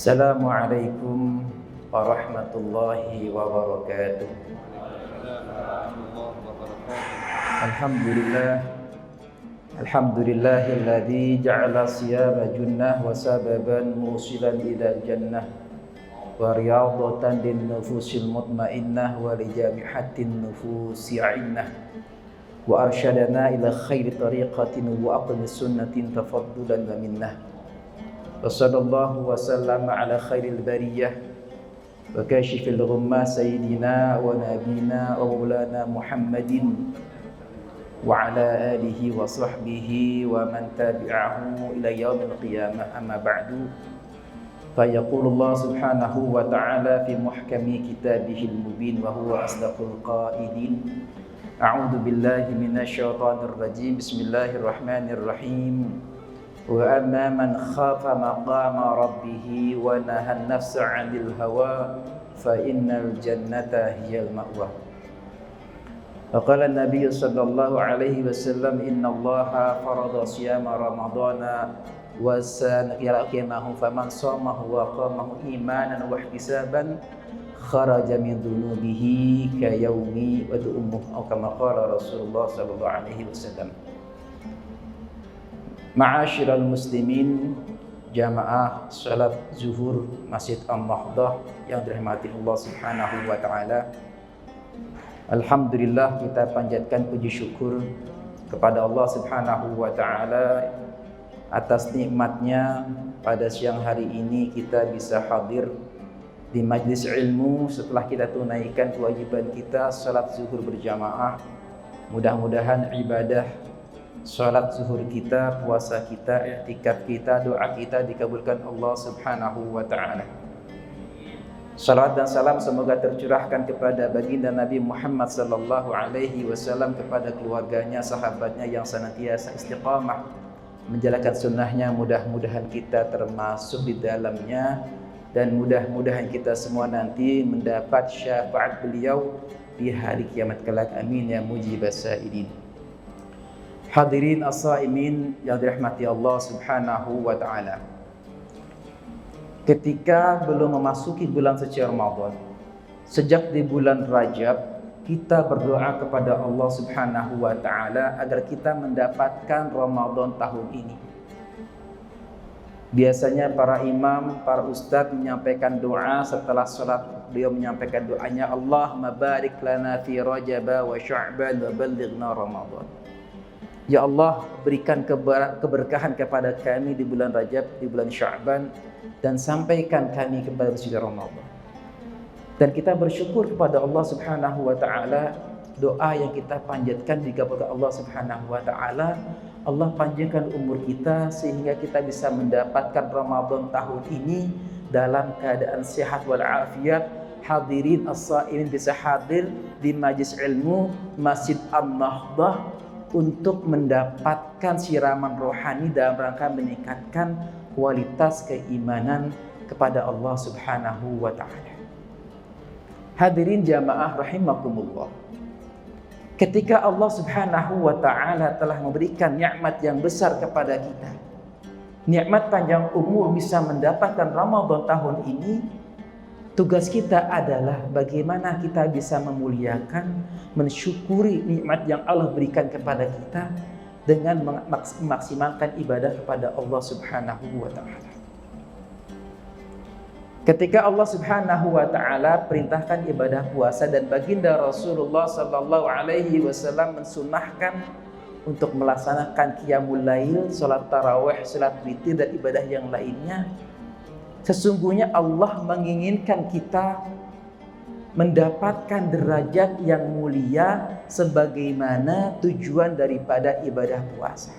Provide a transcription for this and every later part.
Assalamualaikum warahmatullahi wabarakatuh. Alhamdulillahilladzi ja'ala siyama junnah wa sababan musilan ilal jannah wa riyadatan lin nufusil mutmainnah wa li jami'atin nufusi a'innah wa arsyadana ila khairi tariqatin wa aqmis sunnatin tafaddulan wa minnah. Wa sallallahu wa sallama ala khairil bariyah wa kashifil ghummah sayyidina wa nabina wa maulana Muhammadin wa ala alihi wa sahbihi wa man tabi'ahu ila yaumil qiyamah, amma ba'du. Fa yaqulu Allah subhanahu wa ta'ala fi muhkami kitabihil mubin wa huwa asdaqul qailin. A'udzu billahi minasy syaithanir rajim. Bismillahirrahmanirrahim. Wa amma man khafa maqama rabbih wa nahan nafsa 'anil hawa fa innal jannata hiyal ma'wa. Wa qala an-nabiy sallallahu alaihi wasallam innallaha farada siyama ramadhana wa sanaqiyamahu faman shamahu wa qamahu imanan wa ihtisaban kharaja min dhunubihi ka yaumi wa ummuhu aw kama qala Rasulullah sallallahu alaihi wasallam. Ma'asyiral muslimin, jamaah salat zuhur Masjid An-Nahdah yang dirahmati Allah Subhanahu wa taala. Alhamdulillah, kita panjatkan puji syukur kepada Allah Subhanahu wa taala atas nikmatnya pada siang hari ini kita bisa hadir di majlis ilmu setelah kita tunaikan kewajiban kita salat zuhur berjamaah. Mudah-mudahan ibadah salat zuhur kita, puasa kita, i'tikaf kita, doa kita dikabulkan Allah Subhanahu wa taala. Salawat dan salam semoga tercurahkan kepada baginda Nabi Muhammad sallallahu alaihi wasallam, kepada keluarganya, sahabatnya yang senantiasa istiqamah menjalankan sunnahnya. Mudah-mudahan kita termasuk di dalamnya, dan mudah-mudahan kita semua nanti mendapat syafaat beliau di hari kiamat kelak. Amin ya mujibas sa'ilin. Hadirin as-saimin yang dirahmati Allah Subhanahu wa taala. Ketika belum memasuki bulan suci Ramadan, sejak di bulan Rajab kita berdoa kepada Allah Subhanahu wa taala agar kita mendapatkan Ramadan tahun ini. Biasanya para imam, para ustadz menyampaikan doa setelah salat. Beliau menyampaikan doanya, Allahumma barik lana fi Rajab wa Sya'ban wa ballighna Ramadan. Ya Allah, berikan keberkahan kepada kami di bulan Rajab, di bulan Sya'ban, dan sampaikan kami kepada bulan Ramadan. Dan kita bersyukur kepada Allah Subhanahu wa taala, doa yang kita panjatkan dikabulkan Allah Subhanahu wa taala. Allah panjangkan umur kita sehingga kita bisa mendapatkan Ramadan tahun ini dalam keadaan sehat walafiat. Hadirin as-saimin bisa hadir di majlis ilmu Masjid An-Nahdah untuk mendapatkan siraman rohani dalam rangka meningkatkan kualitas keimanan kepada Allah Subhanahu wa taala. Hadirin jamaah rahimakumullah. Ketika Allah Subhanahu wa taala telah memberikan nikmat yang besar kepada kita, nikmat panjang umur bisa mendapatkan Ramadan tahun ini, tugas kita adalah bagaimana kita bisa memuliakan, mensyukuri nikmat yang Allah berikan kepada kita dengan memaksimalkan ibadah kepada Allah Subhanahu wa taala. Ketika Allah Subhanahu wa taala perintahkan ibadah puasa dan baginda Rasulullah sallallahu alaihi wasallam mensunahkan untuk melaksanakan qiyamul lail, salat tarawih, salat witir dan ibadah yang lainnya, sesungguhnya Allah menginginkan kita mendapatkan derajat yang mulia sebagaimana tujuan daripada ibadah puasa,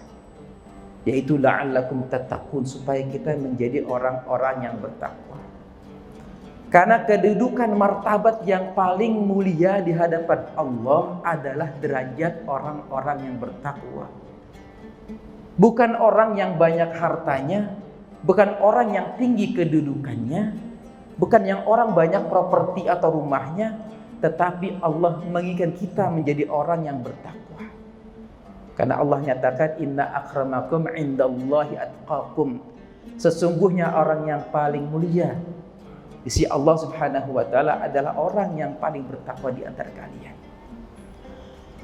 yaitu la'allakum tattaqun, supaya kita menjadi orang-orang yang bertakwa. Karena kedudukan martabat yang paling mulia di hadapan Allah adalah derajat orang-orang yang bertakwa. Bukan orang yang banyak hartanya, bukan orang yang tinggi kedudukannya, bukan yang orang banyak properti atau rumahnya, tetapi Allah menginginkan kita menjadi orang yang bertakwa. Karena Allah nyatakan inna akramakum indallahi atqakum. Sesungguhnya orang yang paling mulia di sisi Allah Subhanahu wa taala adalah orang yang paling bertakwa di antara kalian.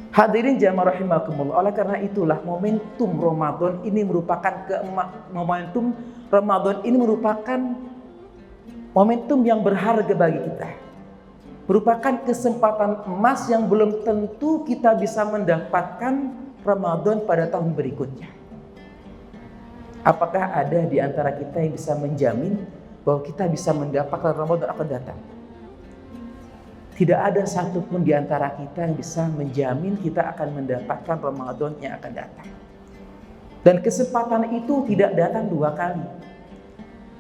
Hadirin jamaah rahimakumullah, oleh karena itulah momentum Ramadan ini merupakan momentum yang berharga bagi kita. Merupakan kesempatan emas yang belum tentu kita bisa mendapatkan Ramadan pada tahun berikutnya. Apakah ada di antara kita yang bisa menjamin bahwa kita bisa mendapatkan Ramadan akan datang? Tidak ada satupun di antara kita yang bisa menjamin kita akan mendapatkan Ramadan yang akan datang. Dan kesempatan itu tidak datang dua kali.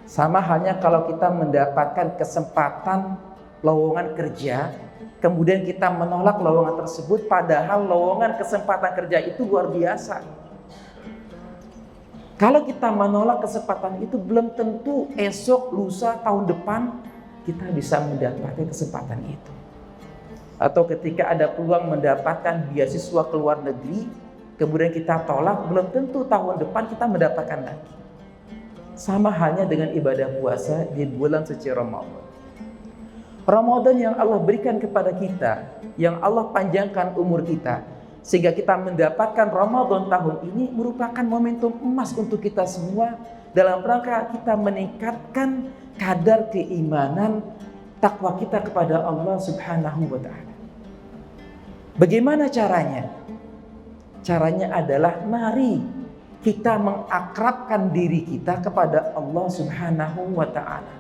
Sama halnya kalau kita mendapatkan kesempatan lowongan kerja, kemudian kita menolak lowongan tersebut, padahal lowongan kesempatan kerja itu luar biasa. Kalau kita menolak kesempatan itu, belum tentu esok, lusa, tahun depan kita bisa mendapatkan kesempatan itu. Atau ketika ada peluang mendapatkan beasiswa ke luar negeri, kemudian kita tolak, belum tentu tahun depan kita mendapatkan lagi. Sama halnya dengan ibadah puasa di bulan suci Ramadan. Ramadan yang Allah berikan kepada kita, yang Allah panjangkan umur kita, sehingga kita mendapatkan Ramadan tahun ini merupakan momentum emas untuk kita semua dalam rangka kita meningkatkan kadar keimanan, takwa kita kepada Allah Subhanahu wa taala. Bagaimana caranya? Caranya adalah mari kita mengakrabkan diri kita kepada Allah Subhanahu wa taala.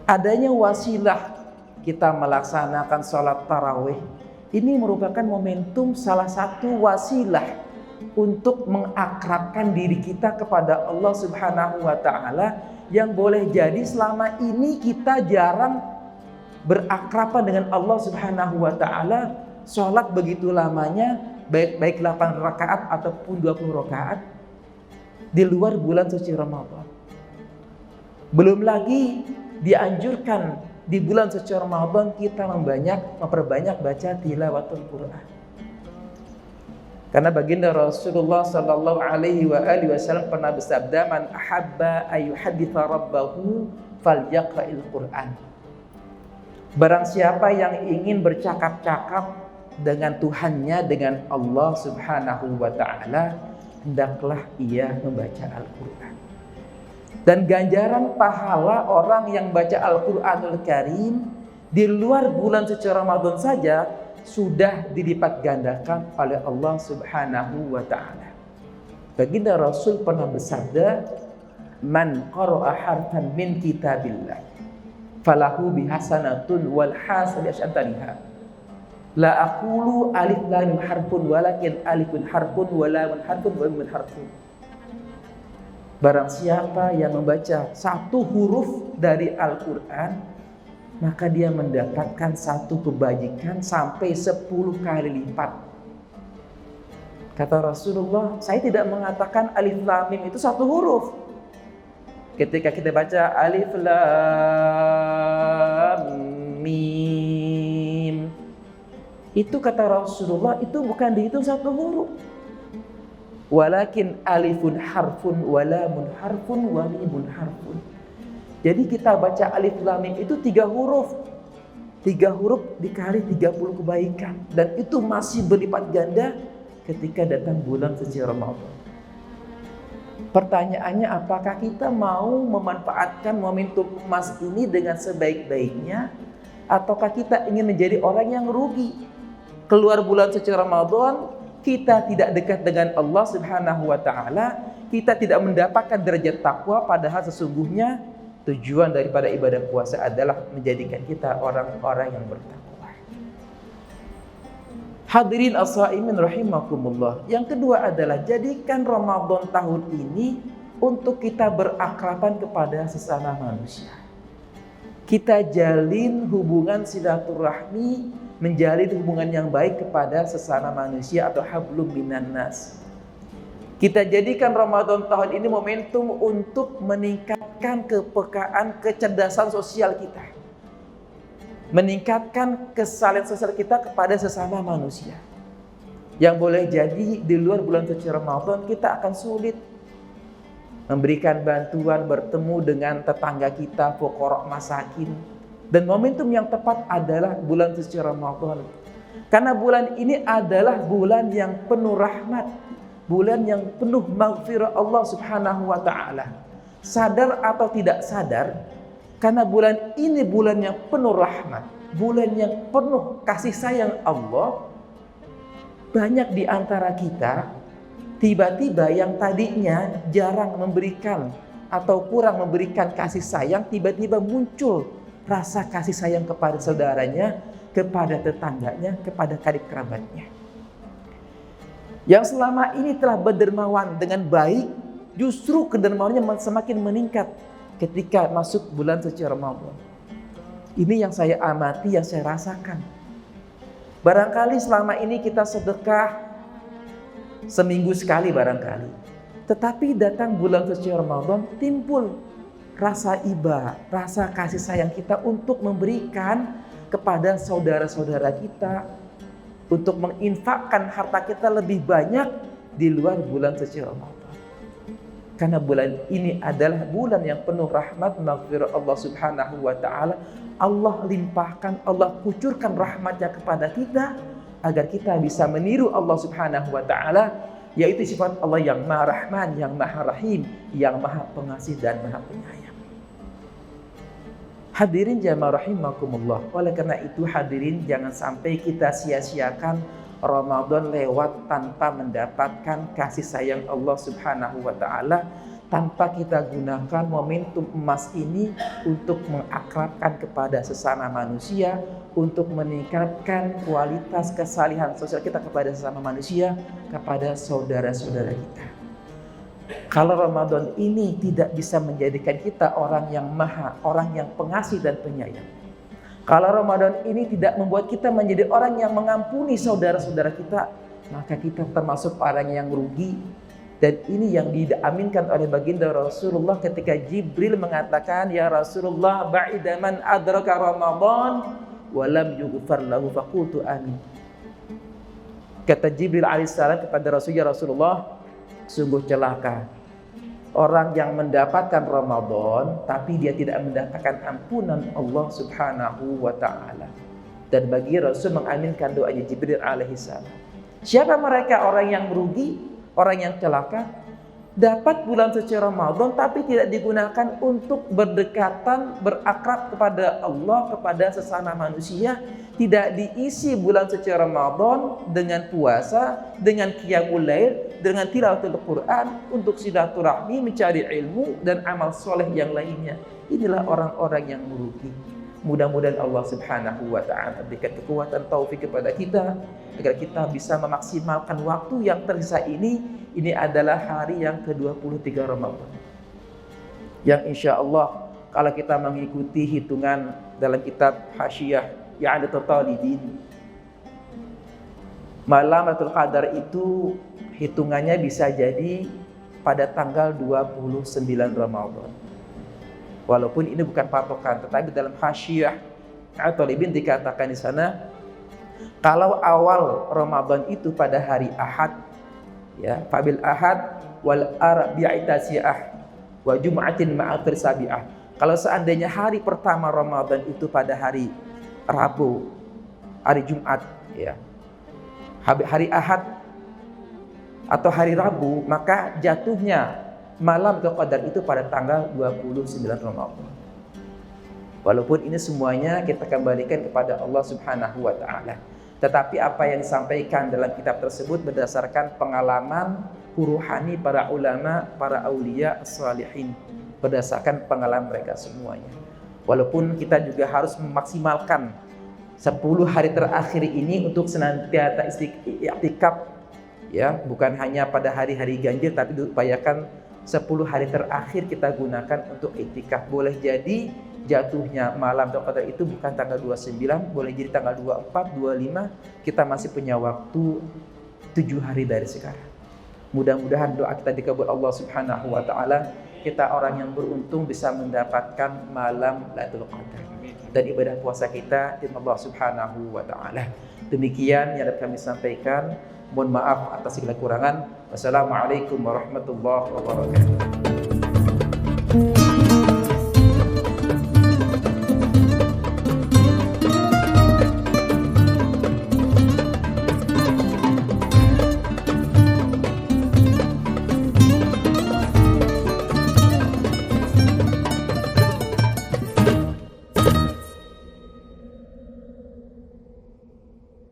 Adanya wasilah kita melaksanakan sholat tarawih, ini merupakan momentum, salah satu wasilah untuk mengakrabkan diri kita kepada Allah Subhanahu wa taala, yang boleh jadi selama ini kita jarang berakraban dengan Allah Subhanahu wa taala. Sholat begitu lamanya, baik 8 rakaat ataupun 20 rakaat di luar bulan suci Ramadan. Belum lagi dianjurkan di bulan suci Ramadan kita memperbanyak baca tilawatul Quran. Karena baginda Rasulullah sallallahu alaihi wasallam pernah bersabda, "Man ahabba ayyuhadditha rabbahu falyaqra'il Quran." Barang siapa yang ingin bercakap-cakap dengan Tuhannya, dengan Allah Subhanahu wa taala, hendaklah ia membaca Al-Quran. Dan ganjaran pahala orang yang baca Al-Quranul Karim di luar bulan suci Ramadan saja sudah dilipat gandakan oleh Allah Subhanahu wa taala. Baginda Rasul pernah bersabda, "Man qara'a harfan min kitabillah falahu bihasanatun wal hasanatu asyantaliha. La aqulu alif lam harfun walakin alifun harfun wa lamun harfun wa mimun harfun." Barang siapa yang membaca satu huruf dari Al-Quran, maka dia mendapatkan satu kebajikan sampai 10 kali lipat. Kata Rasulullah, saya tidak mengatakan alif lam mim itu satu huruf. Ketika kita baca alif lam mim, itu kata Rasulullah itu bukan dihitung satu huruf. Walakin alifun harfun wa lamun harfun wa mimun harfun. Jadi kita baca alif lam mim itu 3 huruf. 3 huruf dikali 30 kebaikan, dan itu masih berlipat ganda ketika datang bulan suci Ramadan. Pertanyaannya, apakah kita mau memanfaatkan momentum emas ini dengan sebaik-baiknya, ataukah kita ingin menjadi orang yang rugi? Keluar bulan suci Ramadan, kita tidak dekat dengan Allah Subhanahu wa taala, kita tidak mendapatkan derajat takwa, padahal sesungguhnya tujuan daripada ibadah puasa adalah menjadikan kita orang-orang yang bertakwa. Hadirin as-shaimin rahimakumullah. Yang kedua adalah jadikan Ramadan tahun ini untuk kita berakraban kepada sesama manusia. Kita jalin hubungan silaturahmi, menjalin hubungan yang baik kepada sesama manusia atau hablum minan nas. Kita jadikan Ramadan tahun ini momentum untuk meningkatkan kepekaan, kecerdasan sosial kita, meningkatkan kesalahan sosial kita kepada sesama manusia. Yang boleh jadi di luar bulan suci Ramadan kita akan sulit. memberikan bantuan, bertemu dengan tetangga kita, fuqara masakin. Dan momentum yang tepat adalah bulan suci Ramadan. Karena bulan ini adalah bulan yang penuh rahmat, bulan yang penuh maghfirah Allah Subhanahu wa taala. Sadar atau tidak sadar, karena bulan ini bulan yang penuh rahmat, bulan yang penuh kasih sayang Allah, banyak di antara kita tiba-tiba yang tadinya jarang memberikan atau kurang memberikan kasih sayang, tiba-tiba muncul rasa kasih sayang kepada saudaranya, kepada tetangganya, kepada karib kerabatnya. Yang selama ini telah berdermawan dengan baik, justru kedermawannya semakin meningkat ketika masuk bulan suci Ramadan. Ini yang saya amati, yang saya rasakan. Barangkali selama ini kita sedekah seminggu sekali barangkali. Tetapi datang bulan suci Ramadan, timbul rasa iba, rasa kasih sayang kita untuk memberikan kepada saudara-saudara kita, untuk menginfakkan harta kita lebih banyak di luar bulan suci Ramadan. Karena bulan ini adalah bulan yang penuh rahmat, maghfirah Allah Subhanahu wa taala. Allah limpahkan, Allah kucurkan rahmatnya kepada kita agar kita bisa meniru Allah Subhanahu wa taala, yaitu sifat Allah yang Maha Rahman, yang Maha Rahim, yang Maha Pengasih dan Maha Penyayang. Hadirin jamaah rahimakumullah. Oleh karena itu hadirin, jangan sampai kita sia-siakan Ramadan lewat tanpa mendapatkan kasih sayang Allah Subhanahu wa taala, tanpa kita gunakan momentum emas ini untuk mengakrabkan kepada sesama manusia, untuk meningkatkan kualitas kesalihan sosial kita kepada sesama manusia, kepada saudara-saudara kita. Kalau Ramadan ini tidak bisa menjadikan kita orang yang maha, orang yang pengasih dan penyayang, kalau Ramadan ini tidak membuat kita menjadi orang yang mengampuni saudara-saudara kita, maka kita termasuk orang yang rugi. Dan ini yang diaminkan oleh baginda Rasulullah ketika Jibril mengatakan, "Ya Rasulullah, ba'ida man adraka Ramadan wa lam yughfar lahu faqultu amin." Kata Jibril alaihissalam kepada Rasulullah, sungguh celaka orang yang mendapatkan Ramadan tapi dia tidak mendapatkan ampunan Allah Subhanahu wa taala. Dan bagi Rasul mengaminkan doanya Jibril alaihissalam. Siapa mereka orang yang merugi? Orang yang celaka, dapat bulan suci Ramadan tapi tidak digunakan untuk berdekatan, berakrab kepada Allah, kepada sesama manusia. Tidak diisi bulan suci Ramadan dengan puasa, dengan qiyamul lail, dengan tilawatul Quran, untuk silaturahmi, mencari ilmu dan amal soleh yang lainnya. Inilah orang-orang yang merugi. Mudah-mudahan Allah Subhanahu wa ta'ala berikan kekuatan taufik kepada kita agar kita bisa memaksimalkan waktu yang tersisa ini. Ini adalah hari yang ke-23 Ramadan, yang insya Allah kalau kita mengikuti hitungan dalam kitab Hasyiyah I'adatul Talibin, malam Lailatul Qadar itu hitungannya bisa jadi pada tanggal 29 Ramadan. Walaupun ini bukan patokan, tetapi dalam Hasyiyah At-Talibin dikatakan di sana, kalau awal Ramadan itu pada hari Ahad, ya, fabil Ahad wal arbi'i tasi'ah wa jum'atin ma'akhir sabi'ah. Kalau seandainya hari pertama Ramadan itu pada hari Rabu, hari Jumat, ya, hari Ahad atau hari Rabu, maka jatuhnya malam Qadar itu pada tanggal 29 Ramadan. Walaupun ini semuanya kita kembalikan kepada Allah Subhanahu wa taala. Tetapi apa yang disampaikan dalam kitab tersebut berdasarkan pengalaman ruhani para ulama, para aulia as-salihin, berdasarkan pengalaman mereka semuanya. Walaupun kita juga harus memaksimalkan 10 hari terakhir ini untuk senantiasa i'tikaf, ya, bukan hanya pada hari-hari ganjil, tapi diupayakan 10 hari terakhir kita gunakan untuk iktikaf. Boleh jadi jatuhnya malam Qadar itu bukan tanggal 29, boleh jadi tanggal 24, 25. Kita masih punya waktu 7 hari dari sekarang. Mudah-mudahan doa kita dikabul Allah Subhanahu wa taala. Kita orang yang beruntung bisa mendapatkan malam Lailatul Qadar. Dan ibadah puasa kita di Allah Subhanahu wa taala. Demikian yang dapat kami sampaikan. Mohon maaf atas segala kurangan. Wassalamualaikum warahmatullahi wabarakatuh.